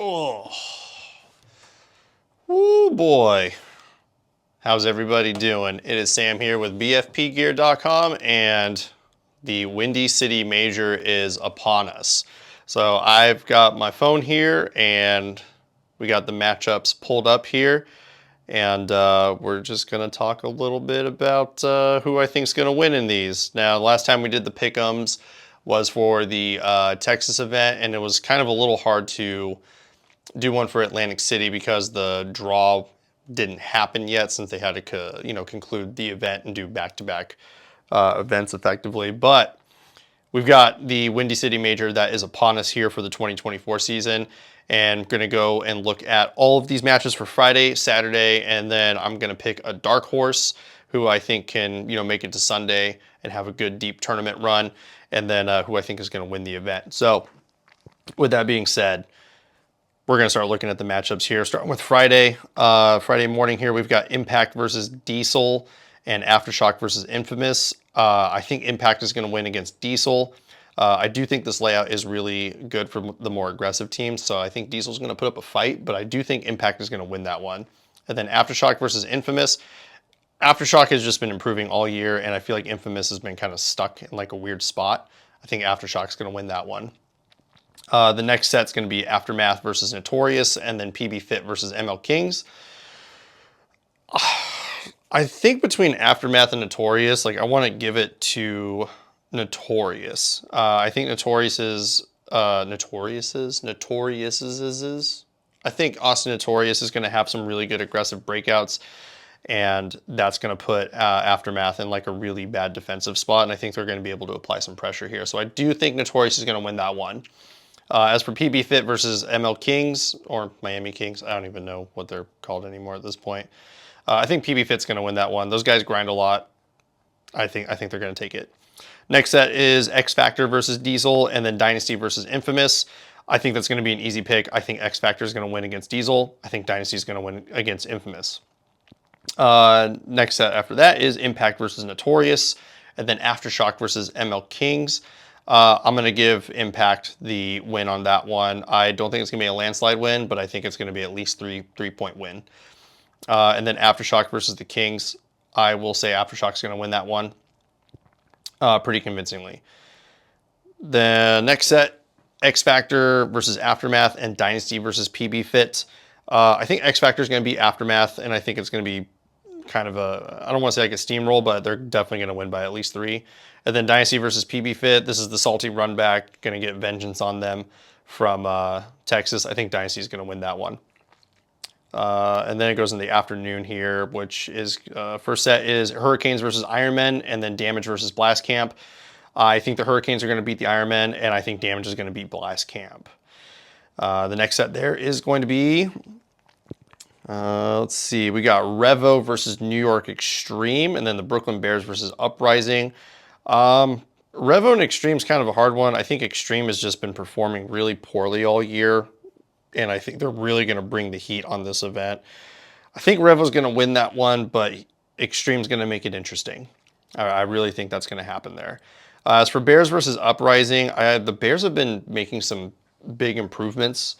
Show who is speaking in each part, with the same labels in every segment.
Speaker 1: Oh, woo boy. How's everybody doing? It is Sam here with BFPGear.com, and the Windy City Major is upon us. So I've got my phone here, and we got the matchups pulled up here, and we're just going to talk a little bit about who I think is going to win in these. Now, last time we did the pick'ems was for the Texas event, and it was kind of a little hard to do one for Atlantic City because the draw didn't happen yet, since they had to conclude the event and do back-to-back events effectively. But we've got the Windy City Major that is upon us here for the 2024 season, and going to go and look at all of these matches for Friday, Saturday, and then I'm going to pick a dark horse who I think can make it to Sunday and have a good deep tournament run, and then who I think is going to win the event. So with that being said, we're going to start looking at the matchups here, starting with Friday. Friday morning here, we've got Impact versus Diesel and Aftershock versus Infamous. I think Impact is going to win against Diesel. I do think this layout is really good for the more aggressive teams, so I think Diesel's going to put up a fight, but I do think Impact is going to win that one. And then Aftershock versus Infamous. Aftershock has just been improving all year, and I feel like Infamous has been kind of stuck in like a weird spot. I think Aftershock's going to win that one. The next set's going to be Aftermath versus Notorious, and then PB Fit versus ML Kings. I think between Aftermath and Notorious, I want to give it to Notorious. I think Notorious's. I think Austin Notorious is going to have some really good aggressive breakouts, and that's going to put Aftermath in like a really bad defensive spot, and I think they're going to be able to apply some pressure here. So I do think Notorious is going to win that one. As for PB Fit versus ML Kings, or Miami Kings, I don't even know what they're called anymore at this point. I think PB Fit's going to win that one. Those guys grind a lot. I think they're going to take it. Next set is X Factor versus Diesel, and then Dynasty versus Infamous. I think that's going to be an easy pick. I think X Factor is going to win against Diesel. I think Dynasty is going to win against Infamous. Next set after that is Impact versus Notorious, and then Aftershock versus ML Kings. I'm going to give Impact the win on that one. I don't think it's going to be a landslide win, but I think it's going to be at least three-point win. And then Aftershock versus the Kings. I will say Aftershock's going to win that one pretty convincingly. The next set, X Factor versus Aftermath, and Dynasty versus PB Fit. I think X Factor is going to be Aftermath, and I think it's going to be kind of I don't want to say like a steamroll, but they're definitely going to win by at least 3. And then Dynasty versus PB Fit. This is the salty run back, going to get vengeance on them from Texas. I think Dynasty is going to win that one. And then it goes in the afternoon here, which is first set is Hurricanes versus Ironmen, and then Damage versus Blast Camp. I think the Hurricanes are going to beat the Ironmen, and I think Damage is going to beat Blast Camp. The next set there is going to be, let's see, we got Revo versus New York Extreme, and then the Brooklyn Bears versus Uprising. Revo and Extreme is kind of a hard one. I think Extreme has just been performing really poorly all year, and I think they're really going to bring the heat on this event. I think Revo's going to win that one, but Extreme's going to make it interesting. I really think that's going to happen there. As for Bears versus Uprising, the Bears have been making some big improvements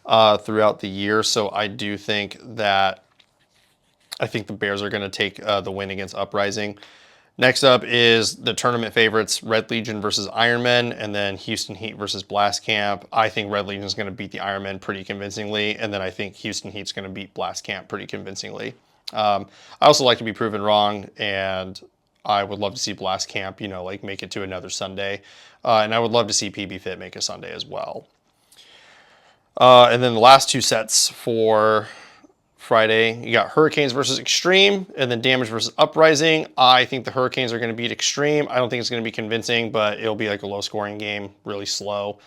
Speaker 1: throughout the year, so I do think the Bears are going to take the win against Uprising. Next up is the tournament favorites, Red Legion versus Ironmen, and then Houston Heat versus Blast Camp. I think Red Legion is going to beat the Ironmen pretty convincingly, and then I think Houston Heat's going to beat Blast Camp pretty convincingly. I also like to be proven wrong, and I would love to see Blast Camp, make it to another Sunday. And I would love to see PB Fit make a Sunday as well. And then the last 2 sets for Friday, you got Hurricanes versus Extreme, and then Damage versus Uprising. I think the Hurricanes are going to beat Extreme. I don't think it's going to be convincing, but it'll be like a low-scoring game, really slow.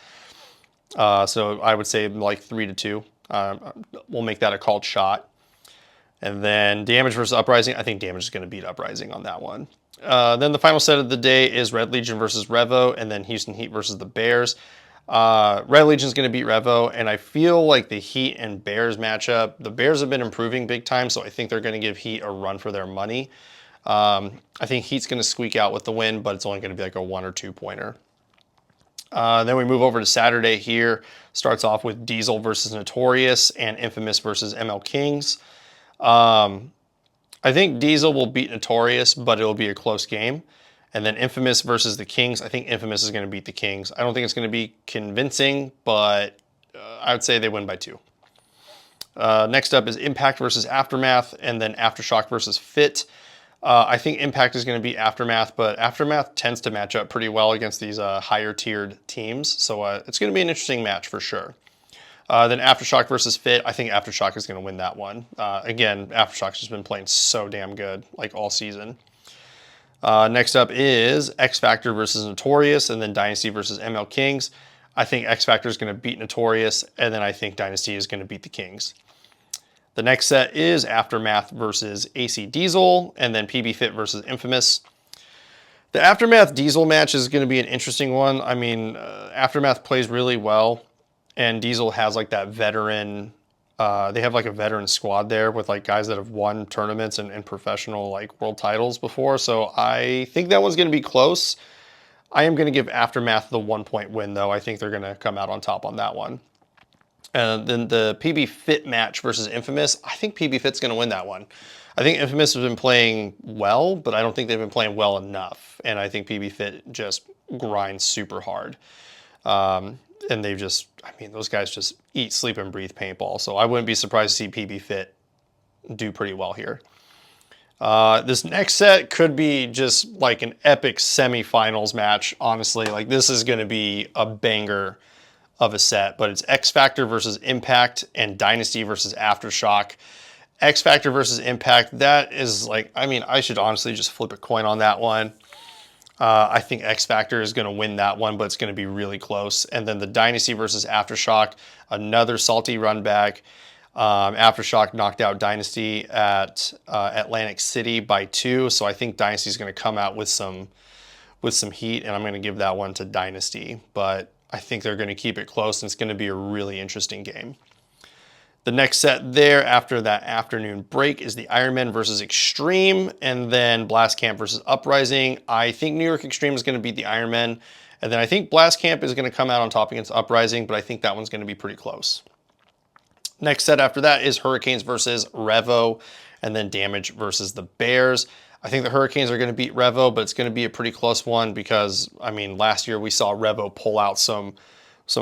Speaker 1: So I would say like 3-2. We'll make that a called shot. And then Damage versus Uprising. I think Damage is going to beat Uprising on that one. Then the final set of the day is Red Legion versus Revo, and then Houston Heat versus the Bears. Red Legion's going to beat Revo, and I feel like the Heat and Bears matchup, the Bears have been improving big time, so I think they're going to give Heat a run for their money. I think Heat's going to squeak out with the win, but it's only going to be like a 1 or 2 pointer. Then we move over to Saturday here. Starts off with Diesel versus Notorious and Infamous versus ML Kings. I think Diesel will beat Notorious, but it'll be a close game. And then Infamous versus the Kings. I think Infamous is going to beat the Kings. I don't think it's going to be convincing, but I would say they win by 2. Next up is Impact versus Aftermath, and then Aftershock versus Fit. I think Impact is going to beat Aftermath, but Aftermath tends to match up pretty well against these higher tiered teams. So it's going to be an interesting match for sure. Then Aftershock versus Fit. I think Aftershock is going to win that one. Again, Aftershock's just been playing so damn good, like all season. Next up is X Factor versus Notorious, and then Dynasty versus ML Kings. I think X Factor is going to beat Notorious, and then I think Dynasty is going to beat the Kings. The next set is Aftermath versus AC Diesel, and then PB Fit versus Infamous. The Aftermath Diesel match is going to be an interesting one. I mean, Aftermath plays really well, and Diesel has like that veteran. They have like a veteran squad there with like guys that have won tournaments and professional like world titles before. So I think that one's going to be close. I am going to give Aftermath the 1-point win, though. I think they're going to come out on top on that one. And then the PB Fit match versus Infamous, I think PB Fit's going to win that one. I think Infamous has been playing well, but I don't think they've been playing well enough. And I think PB Fit just grinds super hard. And they've just, I mean, those guys just eat, sleep, and breathe paintball. So I wouldn't be surprised to see PB Fit do pretty well here. This next set could be just like an epic semifinals match, honestly. Like, this is going to be a banger of a set, but it's X Factor versus Impact and Dynasty versus Aftershock. X Factor versus Impact, that is like, I mean, I should honestly just flip a coin on that one. I think X Factor is going to win that one, but it's going to be really close. And then the Dynasty versus Aftershock, another salty run back. Aftershock knocked out Dynasty at Atlantic City by 2, so I think Dynasty is going to come out with some heat, and I'm going to give that one to Dynasty. But I think they're going to keep it close, and it's going to be a really interesting game. The next set there after that afternoon break is the Ironman versus Extreme, and then Blast Camp versus Uprising. I think New York Extreme is going to beat the Ironman, and then I think Blast Camp is going to come out on top against Uprising, but I think that one's going to be pretty close. Next set after that is Hurricanes versus Revo, and then Damage versus the Bears. I think the Hurricanes are going to beat Revo, but it's going to be a pretty close one because, I mean, last year we saw Revo pull out some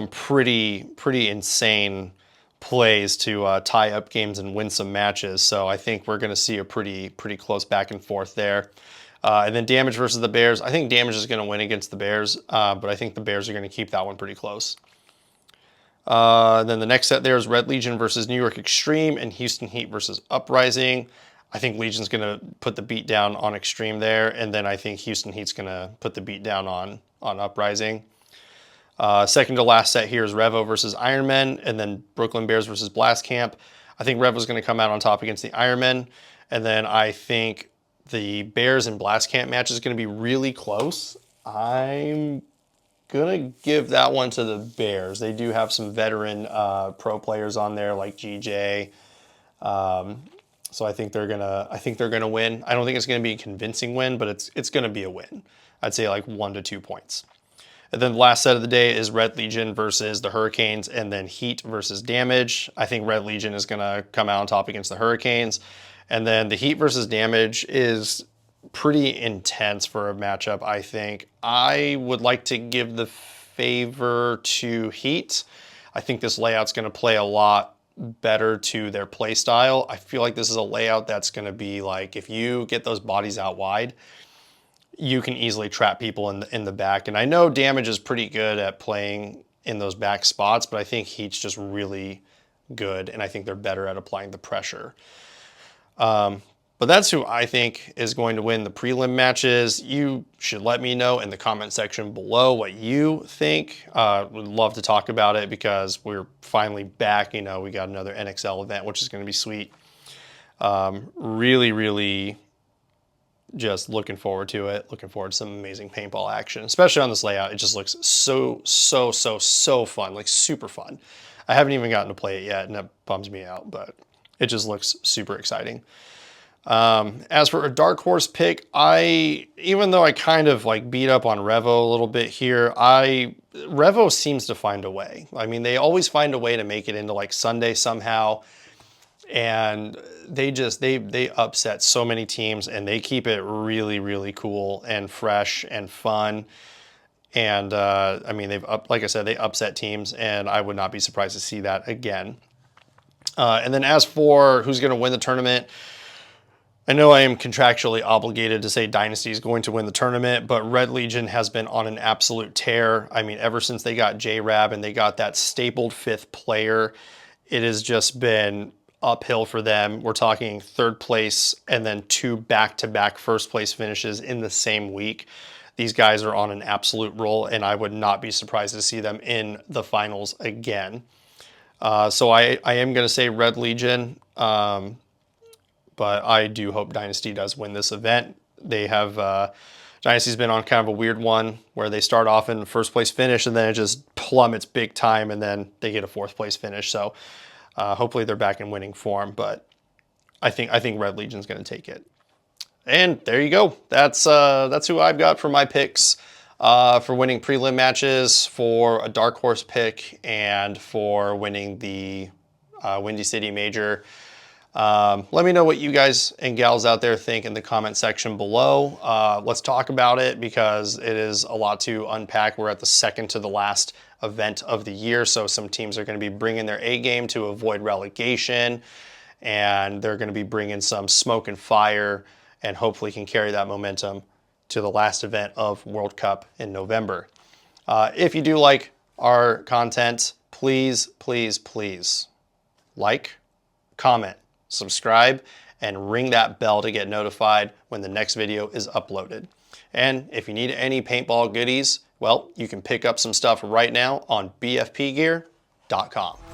Speaker 1: pretty insane plays to tie up games and win some matches. So I think we're going to see a pretty close back and forth there. And then Damage versus the Bears. I think Damage is going to win against the Bears, but I think the Bears are going to keep that one pretty close. Then the next set there is Red Legion versus New York Extreme and Houston Heat versus Uprising. I think Legion's going to put the beat down on Extreme there, and then I think Houston Heat's going to put the beat down on Uprising. Second to last set here is Revo versus Ironmen, and then Brooklyn Bears versus Blast Camp. I think Revo's going to come out on top against the Ironmen, and then I think the Bears and Blast Camp match is going to be really close. I'm going to give that one to the Bears. They do have some veteran pro players on there like GJ. So I think they're gonna win. I don't think it's gonna be a convincing win, but it's gonna be a win. I'd say like 1 to 2 points. And then the last set of the day is Red Legion versus the Hurricanes, and then Heat versus Damage. I think Red Legion is gonna come out on top against the Hurricanes, and then the Heat versus Damage is pretty intense for a matchup. I think I would like to give the favor to Heat. I think this layout's gonna play a lot better to their play style. I feel like this is a layout that's going to be like, if you get those bodies out wide, you can easily trap people in the back. And I know Damage is pretty good at playing in those back spots, but I think Heat's just really good, and I think they're better at applying the pressure. But that's who I think is going to win the prelim matches. You should let me know in the comment section below what you think. Would love to talk about it because we're finally back. You know, we got another NXL event, which is going to be sweet. Really just looking forward to it. Looking forward to some amazing paintball action, especially on this layout. It just looks so fun, like super fun. I haven't even gotten to play it yet, and that bums me out, but it just looks super exciting. As for a dark horse pick, even though I kind of like beat up on Revo a little bit here, Revo seems to find a way. I mean, they always find a way to make it into like Sunday somehow. And they upset so many teams, and they keep it really, really cool and fresh and fun. And I mean, like I said, they upset teams, and I would not be surprised to see that again. And then as for who's going to win the tournament, I know I am contractually obligated to say Dynasty is going to win the tournament, but Red Legion has been on an absolute tear. I mean, ever since they got J-Rab and they got that stapled 5th player, it has just been uphill for them. We're talking 3rd place and then 2 back-to-back 1st place finishes in the same week. These guys are on an absolute roll, and I would not be surprised to see them in the finals again. So I am going to say Red Legion. But I do hope Dynasty does win this event. They have Dynasty's been on kind of a weird one where they start off in 1st place finish and then it just plummets big time and then they get a 4th place finish. So hopefully they're back in winning form. But I think Red Legion's going to take it. And there you go. That's who I've got for my picks for winning prelim matches, for a dark horse pick, and for winning the Windy City Major. Let me know what you guys and gals out there think in the comment section below. Let's talk about it because it is a lot to unpack. We're at the 2nd to the last event of the year, so some teams are going to be bringing their A game to avoid relegation, and they're going to be bringing some smoke and fire, and hopefully can carry that momentum to the last event of World Cup in November. If you do like our content, please, please, please like, comment, subscribe, and ring that bell to get notified when the next video is uploaded. And if you need any paintball goodies, well, you can pick up some stuff right now on BFPGear.com.